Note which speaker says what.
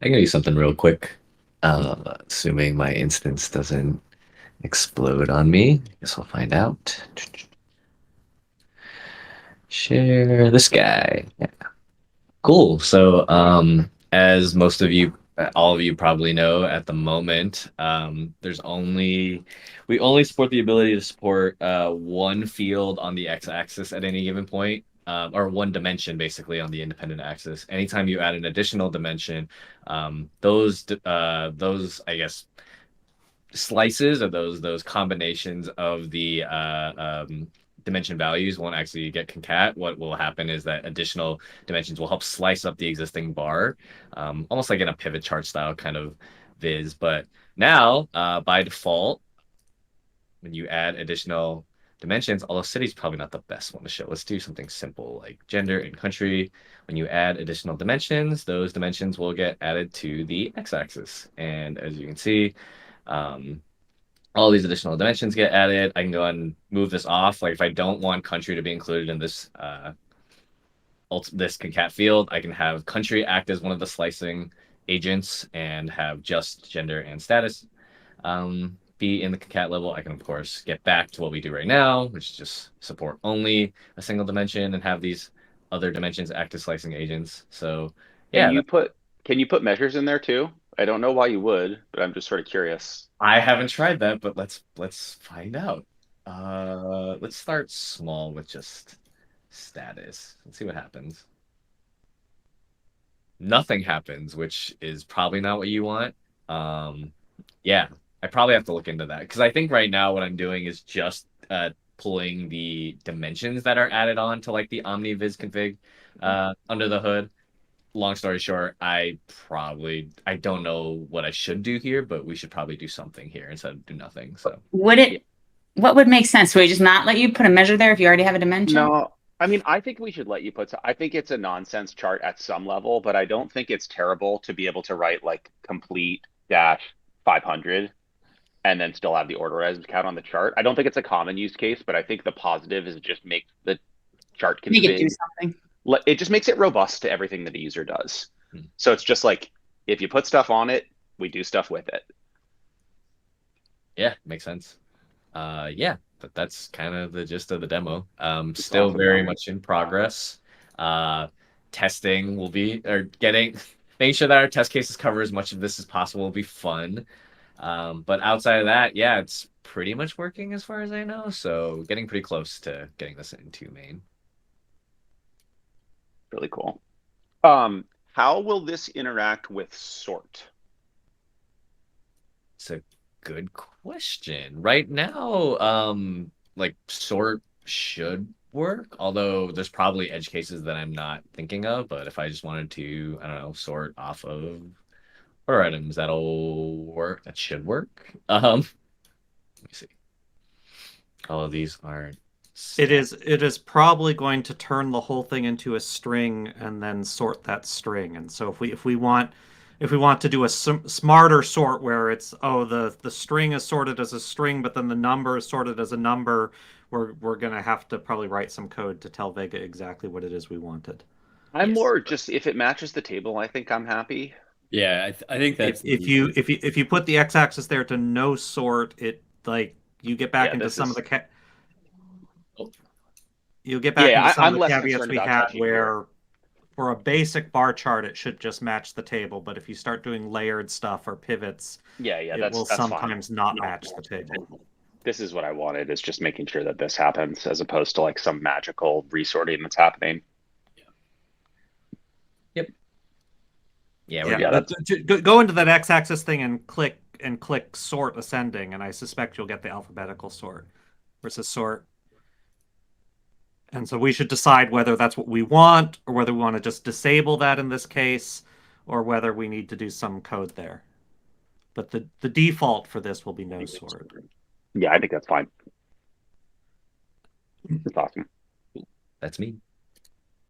Speaker 1: I can do something real quick. Assuming my instance doesn't explode on me. Guess we'll find out. Share this guy. Yeah. Cool. So, as most of you, all of you probably know at the moment, we only support the ability to support one field on the x-axis at any given point, or one dimension basically on the independent axis. Anytime you add an additional dimension, those I guess slices or those combinations of the dimension values won't actually get concat. What will happen is that additional dimensions will help slice up the existing bar, almost like in a pivot chart style kind of viz. But now, by default, when you add additional dimensions, although city's probably not the best one to show. Let's do something simple like gender and country. When you add additional dimensions, those dimensions will get added to the x-axis. And as you can see, um, all these additional dimensions get added. I can go and move this off. Like if I don't want country to be included in this concat field, I can have country act as one of the slicing agents and have just gender and status be in the concat level. I can of course get back to what we do right now, which is just support only a single dimension and have these other dimensions act as slicing agents. So
Speaker 2: Can
Speaker 1: yeah,
Speaker 2: you put can you put measures in there too? I don't know why you would, but I'm just sort of curious.
Speaker 1: I haven't tried that, but let's find out. Let's start small with just status. Let's see what happens. Nothing happens, which is probably not what you want. Um, yeah, I probably have to look into that because I think right now what I'm doing is just pulling the dimensions that are added on to like the OmniVis config under the hood. Long story short, I don't know what I should do here, but we should probably do something here instead of do nothing. So
Speaker 3: Would
Speaker 2: Yeah.
Speaker 3: it, what would make sense? Would we just not let you put a measure there if you already have a dimension?
Speaker 2: No, I mean, I think we should let you put, I think it's a nonsense chart at some level, but I don't think it's terrible to be able to write like complete dash 500 and then still have the orderized count on the chart. I don't think it's a common use case, but I think the positive is just make the chart
Speaker 3: Make it do
Speaker 2: config.
Speaker 3: something.
Speaker 2: It just makes it robust to everything that a user does.
Speaker 1: hmm.
Speaker 2: So it's just like, if you put stuff on it, we do stuff with it.
Speaker 1: Yeah, makes sense. Yeah, but that's kind of the gist of the demo.
Speaker 2: It's
Speaker 1: Still
Speaker 2: awesome
Speaker 1: very
Speaker 2: though.
Speaker 1: much in progress. Uh, Testing will be, or getting, making sure that our test cases cover as much of this as possible will be fun. But outside of that, yeah, it's pretty much working as far as I know. So getting pretty close to getting this into main.
Speaker 2: Really cool. How will this interact with sort?
Speaker 1: It's a good question. Right now, like sort should work, although there's probably edge cases that I'm not thinking of. But if I just wanted to, I don't know, sort off of order items, that'll work. That should work. Let me see. All of these are stat.
Speaker 4: It is probably going to turn the whole thing into a string and then sort that string. And so if we want to do a smarter sort where it's the string is sorted as a string, but then the number is sorted as a number, we're gonna have to probably write some code to tell Vega exactly what it is we wanted.
Speaker 2: I'm
Speaker 1: Yes.
Speaker 2: more just if it matches the table, I think I'm happy.
Speaker 5: Yeah, I think that's the easiest.
Speaker 4: If you put the x-axis there to no sort, it like you get back
Speaker 2: Yeah,
Speaker 4: into
Speaker 2: this
Speaker 4: some of
Speaker 2: is
Speaker 4: the ca
Speaker 1: Oh,
Speaker 4: you'll get back
Speaker 2: yeah,
Speaker 4: into some of
Speaker 2: I'm
Speaker 4: the
Speaker 2: less
Speaker 4: caveats
Speaker 2: concerned
Speaker 4: we
Speaker 2: about
Speaker 4: had
Speaker 2: touching here.
Speaker 4: where for a basic bar chart, it should just match the table. But if you start doing layered stuff or pivots,
Speaker 2: Yeah,
Speaker 4: it will
Speaker 2: that's fine.
Speaker 4: sometimes not match the table.
Speaker 2: This is what I wanted, is just making sure that this happens as opposed to like some magical resorting that's happening.
Speaker 1: yep. Yeah, we're
Speaker 4: Yeah,
Speaker 2: Yeah,
Speaker 1: good.
Speaker 2: that's
Speaker 4: go into that x-axis thing and click sort ascending, and I suspect you'll get the alphabetical sort versus sort. And so we should decide whether that's what we want, or whether we want to just disable that in this case, or whether we need to do some code there. But the default for this will be no sort.
Speaker 2: yeah, I think that's fine. It's awesome.
Speaker 1: That's me.